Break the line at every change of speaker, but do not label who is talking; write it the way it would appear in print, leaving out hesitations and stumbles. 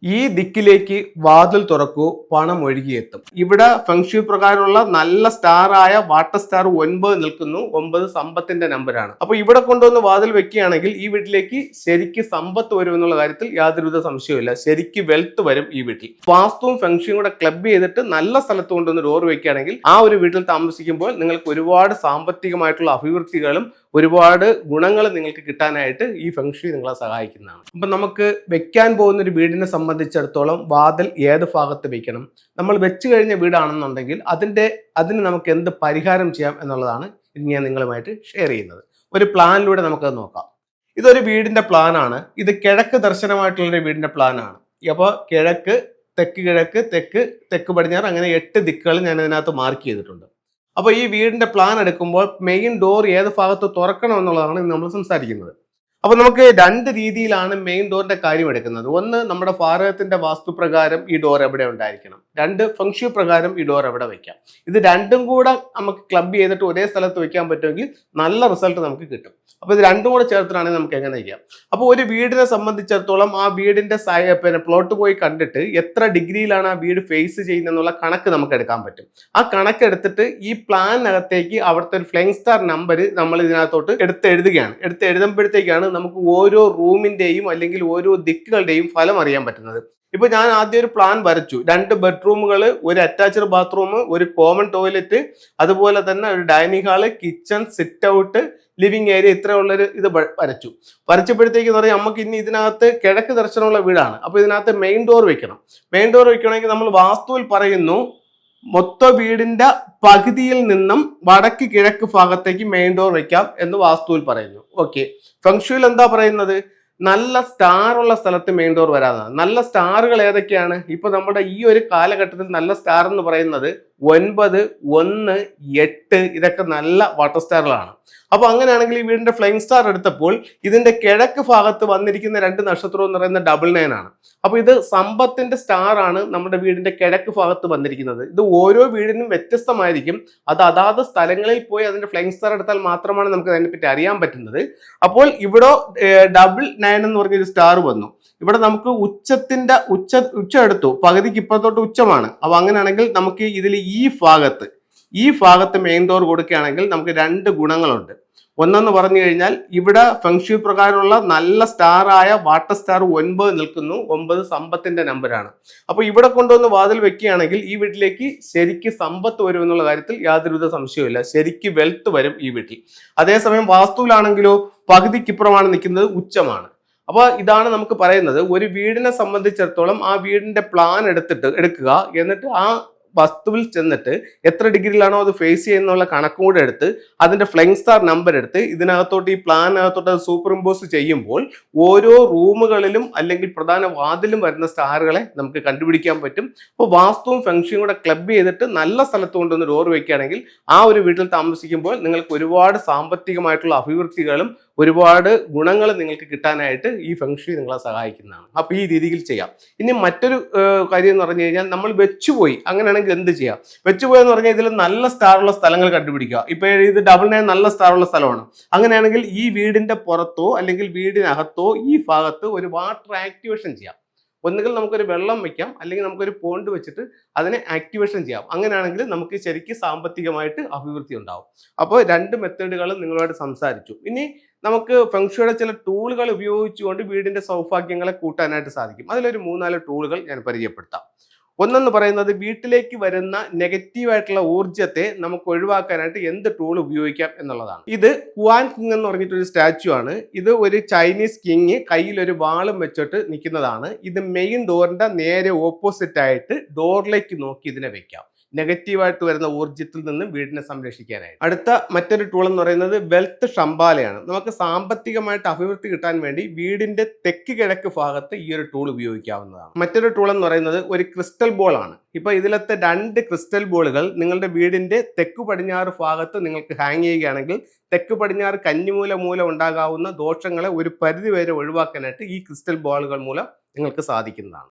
ഈ ദിക്കിലേക്ക് വാതിൽ തുറക്കൂ, പണം ഒഴുകിയെത്തും. ഇവിടെ ഫെങ്ഷു പ്രകാരമുള്ള നല്ല സ്റ്റാർ ആയ വാട്ടർ സ്റ്റാർ 9 നിൽക്കുന്നു. 9 സമ്പത്തിന്റെ നമ്പറാണ്. അപ്പൊ ഇവിടെ കൊണ്ടുവന്ന് വാതിൽ വെക്കുകയാണെങ്കിൽ ഈ വീട്ടിലേക്ക് ശരിക്ക് സമ്പത്ത് വരും എന്നുള്ള കാര്യത്തിൽ യാതൊരുവിധ സംശയവുമില്ല. ശരിക്ക് വെൽത്ത് വരും ഈ വീട്ടിൽ. വാസ്തുവും ഫെങ്ഷുവും കൂടെ ക്ലബ് ചെയ്തിട്ട് നല്ല സ്ഥലത്ത് കൊണ്ടുവന്ന് ഡോർ വെക്കുകയാണെങ്കിൽ ആ ഒരു വീട്ടിൽ താമസിക്കുമ്പോൾ നിങ്ങൾക്ക് ഒരുപാട് സാമ്പത്തികമായിട്ടുള്ള അഭിവൃദ്ധികളും ഒരുപാട് ഗുണങ്ങൾ നിങ്ങൾക്ക് കിട്ടാനായിട്ട് ഈ ഫെങ്ഷു നിങ്ങളെ സഹായിക്കുന്നതാണ്. അപ്പൊ നമുക്ക് വെക്കാൻ പോകുന്ന ഒരു വീടിനെ സംബന്ധിച്ചിടത്തോളം വാതിൽ ഏത് ഭാഗത്ത് വെക്കണം, നമ്മൾ വെച്ചു കഴിഞ്ഞ വീടാണെന്നുണ്ടെങ്കിൽ അതിന് നമുക്ക് എന്ത് പരിഹാരം ചെയ്യാം എന്നുള്ളതാണ് ഇന്ന് ഞാൻ നിങ്ങളുമായിട്ട് ഷെയർ ചെയ്യുന്നത്. ഒരു പ്ലാനിലൂടെ നമുക്കത് നോക്കാം. ഇതൊരു വീടിന്റെ പ്ലാനാണ്. ഇത് കിഴക്ക് ദർശനമായിട്ടുള്ളൊരു വീടിന്റെ പ്ലാനാണ്. അപ്പോൾ കിഴക്ക്, തെക്ക് കിഴക്ക്, തെക്ക് പടിഞ്ഞാറ്, അങ്ങനെ 8 ദിക്കുകൾ ഞാൻ ഇതിനകത്ത് മാർക്ക് ചെയ്തിട്ടുണ്ട്. അപ്പോൾ ഈ വീടിന്റെ പ്ലാൻ എടുക്കുമ്പോൾ മെയിൻ ഡോർ ഏത് ഭാഗത്ത് തുറക്കണം എന്നുള്ളതാണ് നമ്മൾ സംസാരിക്കുന്നത്. അപ്പോൾ നമുക്ക് 2 രീതിയിലാണ് മെയിൻ ഡോറിന്റെ കാര്യം എടുക്കുന്നത്. ഒന്ന്, നമ്മുടെ ഭാരതത്തിന്റെ വാസ്തുപ്രകാരം ഈ ഡോർ എവിടെ ഉണ്ടായിരിക്കണം. 2, ഫെങ്ഷു പ്രകാരം ഈ ഡോർ എവിടെ വെക്കാം. ഇത് രണ്ടും കൂടെ നമുക്ക് ക്ലബ് ചെയ്തിട്ട് ഒരേ സ്ഥലത്ത് വെക്കാൻ പറ്റുമെങ്കിൽ നല്ല റിസൾട്ട് നമുക്ക് കിട്ടും. അപ്പോൾ ഇത് രണ്ടും കൂടെ ചേർത്തിട്ടാണെങ്കിൽ നമുക്ക് എങ്ങനെ ചെയ്യാം. അപ്പോൾ ഒരു വീടിനെ സംബന്ധിച്ചിടത്തോളം ആ വീടിന്റെ പ്ലോട്ട് പോയി കണ്ടിട്ട് എത്ര ഡിഗ്രിയിലാണ് ആ വീട് ഫേസ് ചെയ്യുന്നത് എന്നുള്ള കണക്ക് നമുക്ക് എടുക്കാൻ പറ്റും. ആ കണക്കെടുത്തിട്ട് ഈ പ്ലാനിനകത്തേക്ക് അവിടുത്തെ ഒരു ഫ്ലൈങ് സ്റ്റാർ നമ്പർ നമ്മൾ ഇതിനകത്തോട്ട് എഴുതുമ്പോഴത്തേക്കാണ് നമുക്ക് ഓരോ റൂമിന്റെയും അല്ലെങ്കിൽ ഓരോ ദിക്കുകളുടെയും ഫലം അറിയാൻ പറ്റുന്നത്. ഇപ്പൊ ഞാൻ ആദ്യം ഒരു പ്ലാൻ വരച്ചു. 2 ബെഡ്റൂമുകൾ, ഒരു അറ്റാച്ച്ഡ് ബാത്റൂം, ഒരു കോമൺ ടോയ്ലറ്റ്, അതുപോലെ തന്നെ ഒരു dining hall, kitchen, sit out, living area, ഇത്രയുള്ളൊരു ഇത് വരച്ചപ്പോഴത്തേക്ക് പറയാം നമുക്ക് ഇനി ഇതിനകത്ത് കിഴക്ക് ദർശനമുള്ള വീടാണ്. അപ്പൊ ഇതിനകത്ത് മെയിൻ ഡോർ വെക്കണം. മെയിൻ ഡോർ വെക്കണമെങ്കിൽ നമ്മൾ വാസ്തുവിൽ പറയുന്നു മൊത്ത വീടിന്റെ പകുതിയിൽ നിന്നും വടക്ക് കിഴക്ക് ഭാഗത്തേക്ക് മെയിൻ ഡോർ വെക്കാം എന്ന് വാസ്തുവിൽ പറയുന്നു. ഓക്കെ, ഫെങ്ഷുയിൽ എന്താ പറയുന്നത്? നല്ല സ്റ്റാർ ഉള്ള സ്ഥലത്ത് മെയിൻ ഡോർ വരാതാണ്. നല്ല സ്റ്റാറുകൾ ഏതൊക്കെയാണ്? ഇപ്പൊ നമ്മുടെ ഈ ഒരു കാലഘട്ടത്തിൽ നല്ല സ്റ്റാർ എന്ന് പറയുന്നത് 9, 1, 8 ഇതൊക്കെ നല്ല വാട്ടർ സ്റ്റാറുകളാണ്. അപ്പൊ അങ്ങനെയാണെങ്കിൽ ഈ വീടിന്റെ ഫ്ലൈങ് സ്റ്റാർ എടുത്തപ്പോൾ ഇതിന്റെ കിഴക്ക് ഭാഗത്ത് വന്നിരിക്കുന്ന 2 നക്ഷത്രം എന്ന് പറയുന്നത് 99 ആണ്. അപ്പൊ ഇത് സമ്പത്തിന്റെ സ്റ്റാർ ആണ് നമ്മുടെ വീടിന്റെ കിഴക്ക് ഭാഗത്ത് വന്നിരിക്കുന്നത്. ഇത് ഓരോ വീടിനും വ്യത്യസ്തമായിരിക്കും. അത് അതാത് സ്ഥലങ്ങളിൽ പോയി അതിന്റെ ഫ്ലൈങ് സ്റ്റാർ എടുത്താൽ മാത്രമാണ് നമുക്ക് അതിനെപ്പറ്റി അറിയാൻ പറ്റുന്നത്. അപ്പോൾ ഇവിടെ 99 എന്ന് പറഞ്ഞൊരു സ്റ്റാർ വന്നു. ഇവിടെ നമുക്ക് ഉച്ച എടുത്തു, പകുതിക്ക് ഇപ്പുറത്തോട്ട് ഉച്ചമാണ്. അപ്പൊ അങ്ങനെയാണെങ്കിൽ നമുക്ക് ഇതിൽ ഈ ഭാഗത്ത് മെയിൻ ഡോർ കൊടുക്കുകയാണെങ്കിൽ നമുക്ക് 2 ഗുണങ്ങളുണ്ട്. ഒന്നെന്ന് പറഞ്ഞു കഴിഞ്ഞാൽ ഇവിടെ ഫെങ്ഷു പ്രകാരമുള്ള നല്ല സ്റ്റാർ ആയ വാട്ടർ സ്റ്റാർ 9 നിൽക്കുന്നു. 9 സമ്പത്തിന്റെ നമ്പറാണ്. അപ്പൊ ഇവിടെ കൊണ്ടുവന്ന് വാതിൽ വെക്കുകയാണെങ്കിൽ ഈ വീട്ടിലേക്ക് ശരിക്ക് സമ്പത്ത് വരും എന്നുള്ള കാര്യത്തിൽ യാതൊരുവിധ സംശയവുമില്ല. ശരിക്ക് വെൽത്ത് വരും ഈ വീട്ടിൽ. അതേസമയം വാസ്തുവിലാണെങ്കിലോ പകുതിക്കിപ്പുറമാണ് നിൽക്കുന്നത്, ഉച്ചമാണ്. അപ്പൊ ഇതാണ് നമുക്ക് പറയുന്നത്, ഒരു വീടിനെ സംബന്ധിച്ചിടത്തോളം ആ വീടിന്റെ പ്ലാൻ എടുക്കുക, എന്നിട്ട് ആ വസ്തുവിൽ ചെന്നിട്ട് എത്ര ഡിഗ്രിയിലാണോ അത് ഫേസ് ചെയ്യുന്നുള്ള കണക്കും കൂടെ എടുത്ത് അതിന്റെ ഫ്ലൈങ് സ്റ്റാർ നമ്പർ എടുത്ത് ഇതിനകത്തോട്ട് ഈ പ്ലാനകത്തോട്ട് അത് സൂപ്പർ ഇമ്പോസ് ചെയ്യുമ്പോൾ ഓരോ റൂമുകളിലും അല്ലെങ്കിൽ പ്രധാന വാതിലും വരുന്ന സ്റ്റാറുകളെ നമുക്ക് കണ്ടുപിടിക്കാൻ പറ്റും. അപ്പോൾ വാസ്തുവും ഫെങ്ഷുവും കൂടെ ക്ലബ് ചെയ്തിട്ട് നല്ല സ്ഥലത്ത് കൊണ്ടുവന്ന് ഡോർ വയ്ക്കുകയാണെങ്കിൽ ആ ഒരു വീട്ടിൽ താമസിക്കുമ്പോൾ നിങ്ങൾക്ക് ഒരുപാട് സാമ്പത്തികമായിട്ടുള്ള അഭിവൃദ്ധികളും ഒരുപാട് ഗുണങ്ങൾ നിങ്ങൾക്ക് കിട്ടാനായിട്ട് ഈ ഫെങ്ഷു നിങ്ങളെ സഹായിക്കുന്നതാണ്. അപ്പൊ ഈ രീതിയിൽ ചെയ്യാം. ഇനി മറ്റൊരു കാര്യം എന്ന് പറഞ്ഞു കഴിഞ്ഞാൽ നമ്മൾ വെച്ചുപോയി, അങ്ങനെയാണെങ്കിൽ എന്ത് ചെയ്യാം? വെച്ചുപോയെന്ന് പറഞ്ഞാൽ ഇതിൽ നല്ല സ്റ്റാറുള്ള സ്ഥലങ്ങൾ കണ്ടുപിടിക്കുക. ഇപ്പൊ ഇത് 99 നല്ല സ്റ്റാറുള്ള സ്ഥലമാണ്. അങ്ങനെയാണെങ്കിൽ ഈ വീടിന്റെ പുറത്തോ അല്ലെങ്കിൽ വീടിനകത്തോ ഈ ഭാഗത്ത് ഒരു വാട്ടർ ആക്ടിവേഷൻ ചെയ്യാം. ഒന്നുകിൽ നമുക്കൊരു വെള്ളം വെക്കാം, അല്ലെങ്കിൽ നമുക്കൊരു പോണ്ട് വെച്ചിട്ട് അതിനെ ആക്ടിവേഷൻ ചെയ്യാം. അങ്ങനെയാണെങ്കിൽ നമുക്ക് ശരിക്കും സാമ്പത്തികമായിട്ട് അഭിവൃദ്ധി ഉണ്ടാവും. അപ്പോൾ 2 മെത്തേഡുകളും നിങ്ങളുമായിട്ട് സംസാരിച്ചു. ഇനി നമുക്ക് ഫെങ്ഷുയുടെ ചില ടൂളുകൾ ഉപയോഗിച്ചുകൊണ്ട് വീടിന്റെ സൗഭാഗ്യങ്ങളെ കൂട്ടാനായിട്ട് സാധിക്കും. അതിലൊരു 3-4 ടൂളുകൾ ഞാൻ പരിചയപ്പെടുത്താം. ഒന്നെന്ന് പറയുന്നത് വീട്ടിലേക്ക് വരുന്ന നെഗറ്റീവായിട്ടുള്ള ഊർജ്ജത്തെ നമുക്ക് ഒഴിവാക്കാനായിട്ട് എന്ത് ടൂൾ ഉപയോഗിക്കാം എന്നുള്ളതാണ്. ഇത് കുവാൻ കിങ് എന്ന് പറഞ്ഞിട്ടൊരു സ്റ്റാച്ചു ആണ്. ഇത് ഒരു ചൈനീസ് കിങ് കയ്യിൽ ഒരു വാളും വെച്ചിട്ട് നിൽക്കുന്നതാണ്. ഇത് മെയിൻ ഡോറിന്റെ നേരെ ഓപ്പോസിറ്റ് ആയിട്ട് ഡോറിലേക്ക് നോക്കി ഇതിനെ വെക്കാം. നെഗറ്റീവായിട്ട് വരുന്ന ഊർജ്ജത്തിൽ നിന്ന് വീടിനെ സംരക്ഷിക്കാനായിട്ട്. അടുത്ത മറ്റൊരു ടൂൾ എന്ന് പറയുന്നത് വെൽത്ത് ഷംബാലയാണ്. നമുക്ക് സാമ്പത്തികമായിട്ട് അഭിവൃദ്ധി കിട്ടാൻ വേണ്ടി വീടിന്റെ തെക്ക് കിഴക്ക് ഭാഗത്ത് ഈ ഒരു ടൂൾ ഉപയോഗിക്കാവുന്നതാണ്. മറ്റൊരു ടൂൾ എന്ന് പറയുന്നത് ഒരു ക്രിസ്റ്റൽ ബോൾ ആണ്. ഇപ്പൊ ഇതിലത്തെ 2 ക്രിസ്റ്റൽ ബോളുകൾ നിങ്ങളുടെ വീടിന്റെ തെക്ക് പടിഞ്ഞാറ് ഭാഗത്ത് നിങ്ങൾക്ക് ഹാങ് ചെയ്യുകയാണെങ്കിൽ തെക്ക് പടിഞ്ഞാറ് കന്നിമൂല ഉണ്ടാകാവുന്ന ദോഷങ്ങളെ ഒരു പരിധി വരെ ഒഴിവാക്കാനായിട്ട് ഈ ക്രിസ്റ്റൽ ബോളുകൾ മൂലം നിങ്ങൾക്ക് സാധിക്കുന്നതാണ്.